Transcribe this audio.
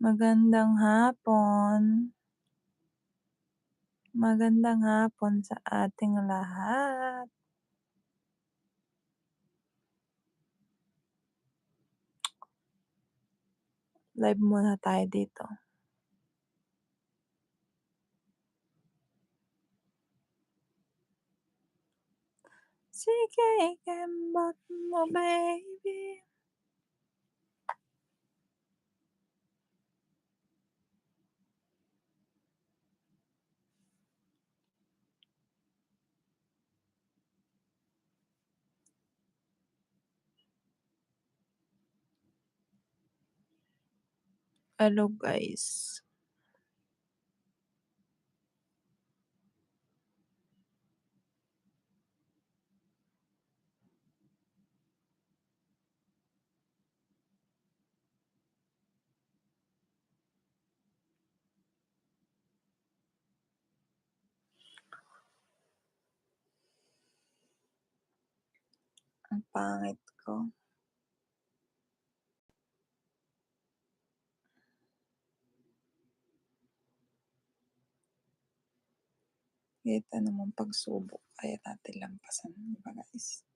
Magandang hapon. Magandang hapon sa ating lahat. Live muna tayo dito. Sige ikembot mo baby. Hello guys. Ang pangit ko. Ito namang pagsubok kaya natin lampasan, 'di ba guys?